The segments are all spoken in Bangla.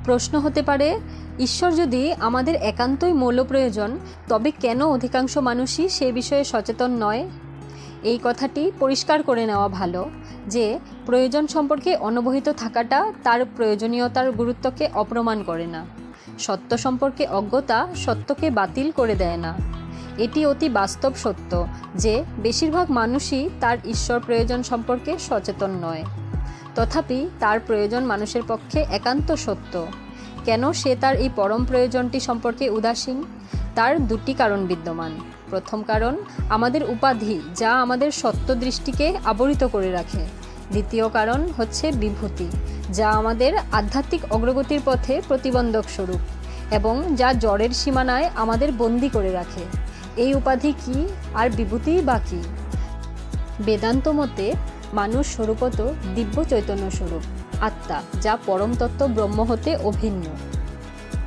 প্রশ্ন হতে পারে, ঈশ্বর যদি আমাদের একান্তই মৌল প্রয়োজন, তবে কেন অধিকাংশ মানুষই সে বিষয়ে সচেতন নয়? এই কথাটি পরিষ্কার করে নেওয়া ভালো যে প্রয়োজন সম্পর্কে অনবহিত থাকাটা তার প্রয়োজনীয়তার গুরুত্বকে অপ্রমাণ করে না। সত্য সম্পর্কে অজ্ঞতা সত্যকে বাতিল করে দেয় না। এটি অতি বাস্তব সত্য যে বেশিরভাগ মানুষই তার ঈশ্বর প্রয়োজন সম্পর্কে সচেতন নয়। তথাপি তার প্রয়োজন মানুষের পক্ষে একান্ত সত্য। কেন সে তার এই পরম প্রয়োজনটি সম্পর্কে উদাসীন? তার দুটি কারণ বিদ্যমান। প্রথম কারণ আমাদের উপাধি, যা আমাদের সত্য দৃষ্টিকে আবরিত করে রাখে। দ্বিতীয় কারণ হচ্ছে বিভূতি, যা আমাদের আধ্যাত্মিক অগ্রগতির পথে প্রতিবন্ধক স্বরূপ এবং যা জড়ের সীমানায় আমাদের বন্দী করে রাখে। এই উপাধি কি আর বিভূতি বা কি? বেদান্ত মতে মানুষ স্বরূপত দিব্য চৈতন্য স্বরূপ আত্মা, যা পরম তত্ত্ব ব্রহ্ম হতে অভিন্ন।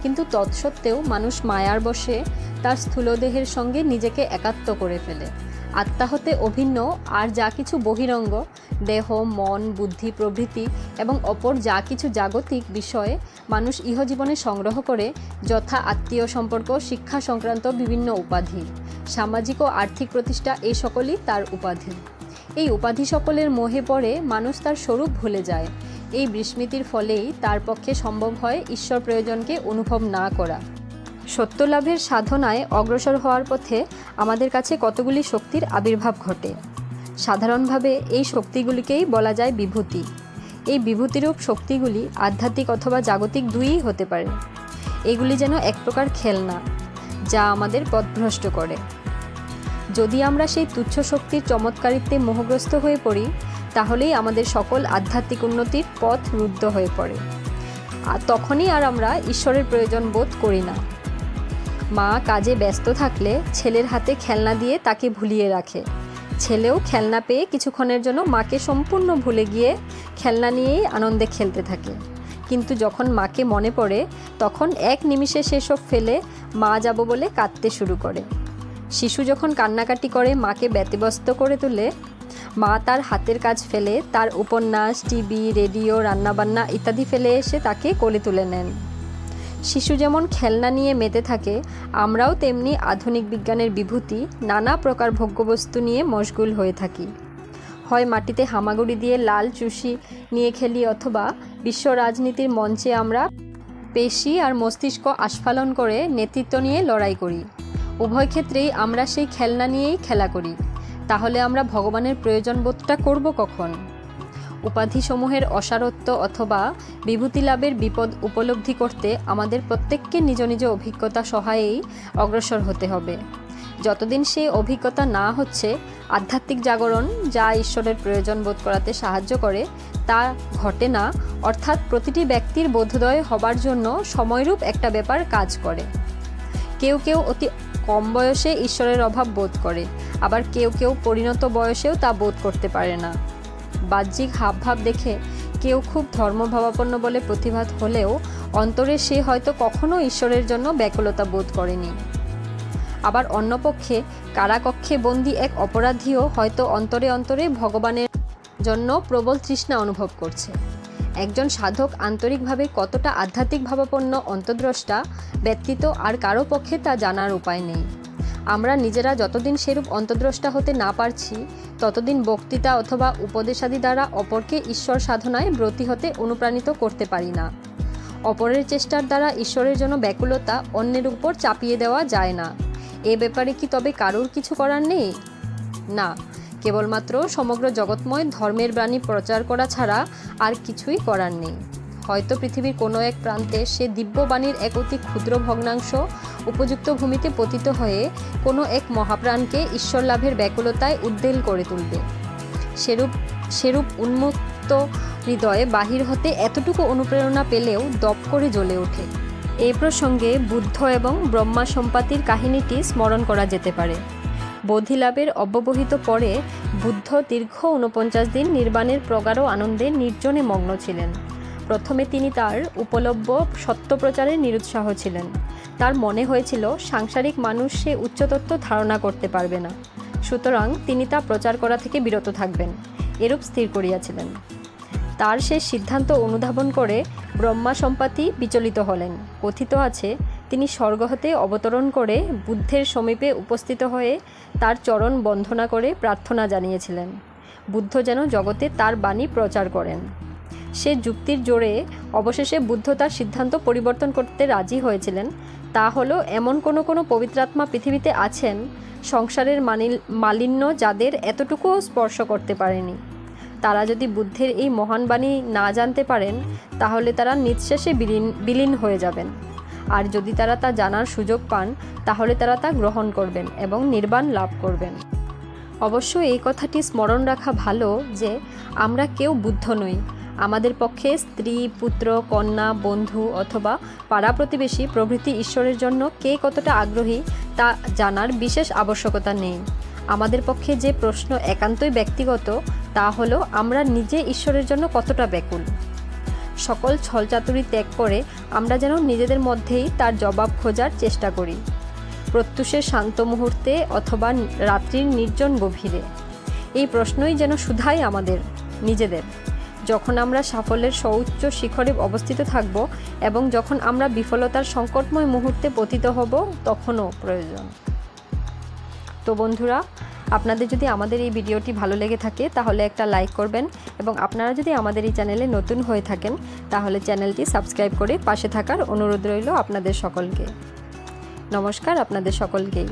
কিন্তু তৎসত্ত্বেও মানুষ মায়ার বশে তার স্থূলদেহের সঙ্গে নিজেকে একাত্ম করে ফেলে। আত্মা হতে অভিন্ন আর যা কিছু বহিরঙ্গ, দেহ, মন, বুদ্ধি প্রভৃতি এবং অপর যা কিছু জাগতিক বিষয়ে মানুষ ইহজীবনে সংগ্রহ করে, যথা আত্মীয় সম্পর্ক, শিক্ষা সংক্রান্ত বিভিন্ন উপাধি, সামাজিক ও আর্থিক প্রতিষ্ঠা, এই সকলই তার উপাধি। এই উপাধি সকলের মোহে পড়ে মানুষ তার স্বরূপ ভুলে যায়। এই বিস্মৃতির ফলেই তার পক্ষে সম্ভব হয় ঈশ্বর প্রয়োজনকে অনুভব না করা। সত্যলাভের সাধনায় অগ্রসর হওয়ার পথে আমাদের কাছে কতগুলি শক্তির আবির্ভাব ঘটে। সাধারণভাবে এই শক্তিগুলিকেই বলা যায় বিভূতি। এই বিভূতিরূপ শক্তিগুলি আধ্যাত্মিক অথবা জাগতিক দুইই হতে পারে। এগুলি যেন এক প্রকার খেলনা, যা আমাদের পথভ্রষ্ট করে। যদি আমরা সেই তুচ্ছ শক্তির চমৎকারিত্বে মোহগ্রস্ত হয়ে পড়ি, তাহলেই আমাদের সকল আধ্যাত্মিক উন্নতির পথ রুদ্ধ হয়ে পড়ে। আর তখনই আর আমরা ঈশ্বরের প্রয়োজন বোধ করি না। মা কাজে ব্যস্ত থাকলে ছেলের হাতে খেলনা দিয়ে তাকে ভুলিয়ে রাখে। ছেলেও খেলনা পেয়ে কিছুক্ষণের জন্য মাকে সম্পূর্ণ ভুলে গিয়ে খেলনা নিয়েই আনন্দে খেলতে থাকে। কিন্তু যখন মাকে মনে পড়ে, তখন এক নিমিষে সেসব ফেলে মা যাব বলে কাঁদতে শুরু করে। শিশু যখন কান্নাকাটি করে মাকে ব্যতিব্যস্ত করে তোলে, মা তার হাতের কাজ ফেলে তার উপন্যাস, টিভি, রেডিও, রান্নাবান্না ইত্যাদি ফেলে এসে তাকে কোলে তুলে নেন। শিশু যেমন খেলনা নিয়ে মেতে থাকে, আমরাও তেমনি আধুনিক বিজ্ঞানের বিভূতি, নানা প্রকার ভোগ্যবস্তু নিয়ে মশগুল হয়ে থাকি। হয় মাটিতে হামাগুড়ি দিয়ে লাল চুষি নিয়ে খেলি, অথবা বিশ্ব রাজনীতির মঞ্চে আমরা পেশি আর মস্তিষ্ক আস্ফালন করে নেতৃত্ব নিয়ে লড়াই করি। উভয় ক্ষেত্রেই আমরা সেই খেলনা নিয়েই খেলা করি। তাহলে আমরা ভগবানের প্রয়োজনবোধটা করব কখন? উপাধিসমূহের অসারত্ব অথবা বিভূতি লাভের বিপদ উপলব্ধি করতে আমাদের প্রত্যেককে নিজ নিজ অভিজ্ঞতা সহায়েই অগ্রসর হতে হবে। যতদিন সেই অভিজ্ঞতা না হচ্ছে, আধ্যাত্মিক জাগরণ, যা ঈশ্বরের প্রয়োজন বোধ করাতে সাহায্য করে, তা ঘটে না। অর্থাৎ প্রতিটি ব্যক্তির বোধোদয় হবার জন্য সময়রূপ একটা ব্যাপার কাজ করে। কেউ কেউ অতি কম বয়সে ঈশ্বরের অভাব বোধ করে, আবার কেউ কেউ পরিণত বয়সেও তা বোধ করতে পারে না। বাহ্যিক হাবভাব দেখে কেউ খুব ধর্মভাবাপন্ন বলে প্রতিভাত হলেও অন্তরে সে হয়তো কখনো ঈশ্বরের জন্য ব্যাকুলতা বোধ করেনি। আবার অন্যপক্ষে কারাকক্ষে বন্দী এক অপরাধীও হয়তো অন্তরে অন্তরে ভগবানের জন্য প্রবল তৃষ্ণা অনুভব করছে। একজন সাধক আন্তরিকভাবে কতটা আধ্যাত্মিক ভাবাপন্ন অন্তর্দ্রষ্টা ব্যতীত আর কারো পক্ষে তা জানার উপায় নেই। আমরা নিজেরা যতদিন সেরূপ অন্তর্দ্রষ্টা হতে না পারছি, ততদিন বক্তৃতা অথবা উপদেশাদি দ্বারা অপরকে ঈশ্বর সাধনায় ব্রতী হতে অনুপ্রাণিত করতে পারি না। অপরের চেষ্টার দ্বারা ঈশ্বরের জন্য ব্যাকুলতা অন্যের উপর চাপিয়ে দেওয়া যায় না। এ ব্যাপারে কি তবে কারোর কিছু করার নেই? না, কেবলমাত্র সমগ্র জগৎময় ধর্মের বাণী প্রচার করা ছাড়া আর কিছুই করার নেই। হয়তো পৃথিবীর কোনো এক প্রান্তে সে দিব্যবাণীর এক অতি ক্ষুদ্র ভগ্নাংশ উপযুক্ত ভূমিতে পতিত হয়ে কোনো এক মহাপ্রাণকে ঈশ্বর লাভের ব্যাকুলতায় উদ্বেল করে তুলবে। সেরূপ উন্মুক্ত হৃদয়ে বাহির হতে এতটুকু অনুপ্রেরণা পেলেও দপ করে জ্বলে ওঠে। এই প্রসঙ্গে বুদ্ধ এবং ব্রহ্মা সম্পাতির কাহিনীটি স্মরণ করা যেতে পারে। বোধিলাভের অব্যবহিত পরে বুদ্ধ দীর্ঘ 49 দিন নির্বাণের প্রগাঢ় আনন্দে নির্জনে মগ্ন ছিলেন। প্রথমে তিনি তার উপলব্ধ সত্য প্রচারে নিরুৎসাহ ছিলেন। তার মনে হয়েছিল সাংসারিক মানুষ সে উচ্চতত্ত্ব ধারণা করতে পারবে না, সুতরাং তিনি তা প্রচার করা থেকে বিরত থাকবেন, এরূপ স্থির করিয়াছিলেন। তার সেই সিদ্ধান্ত অনুধাবন করে ব্রহ্মা সম্পাতি বিচলিত হলেন। কথিত আছে, তিনি স্বর্গ হতে অবতরণ করে বুদ্ধের সমীপে উপস্থিত হয়ে তার চরণ বন্দনা করে প্রার্থনা জানিয়েছিলেন বুদ্ধ যেন জগতে তার বাণী প্রচার করেন। সে যুক্তির জোরে অবশেষে বুদ্ধ তার সিদ্ধান্ত পরিবর্তন করতে রাজি হয়েছিলেন। তা হলো, এমন কোনো পবিত্রাত্মা পৃথিবীতে আছেন সংসারের মালিন্য যাদের এতটুকুও স্পর্শ করতে পারেনি। তারা যদি বুদ্ধের এই মহান বাণী না জানতে পারেন তাহলে তারা নিঃশেষে বিলীন হয়ে যাবেন। আর যদি তারা তা জানার সুযোগ পান তাহলে তারা তা গ্রহণ করবেন এবং নির্বাণ লাভ করবেন। অবশ্য এই কথাটি স্মরণ রাখা ভালো যে আমরা কেউ বুদ্ধ নই। আমাদের পক্ষে স্ত্রী, পুত্র, কন্যা, বন্ধু অথবা পাড়া প্রতিবেশী প্রভৃতি ঈশ্বরের জন্য কে কতটা আগ্রহী তা জানার বিশেষ আবশ্যকতা নেই। আমাদের পক্ষে যে প্রশ্ন একান্তই ব্যক্তিগত, তা হলো আমরা নিজে ঈশ্বরের জন্য কতটা ব্যাকুল। সকল ছলচাতুরি ত্যাগ করে আমরা যেন নিজেদের মধ্যেই তার জবাব খোঁজার চেষ্টা করি, প্রত্যুষের শান্ত মুহূর্তে অথবা রাত্রির নির্জন গভীরে। এই প্রশ্নই যেন শুধাই আমাদের নিজেদের, যখন আমরা সাফল্যের সর্বোচ্চ শিখরে অবস্থিত থাকব এবং যখন আমরা বিফলতার সংকটময় মুহূর্তে পতিত হব, তখনও প্রয়োজন। তো বন্ধুরা, আপনাদের যদি আমাদের এই ভিডিওটি ভালো লেগে থাকে তাহলে একটা লাইক করবেন, এবং আপনারা যদি আমাদের এই চ্যানেলে নতুন হয়ে থাকেন তাহলে চ্যানেলটি সাবস্ক্রাইব করে পাশে থাকার অনুরোধ রইল আপনাদের সকলকে। নমস্কার আপনাদের সকলকেই।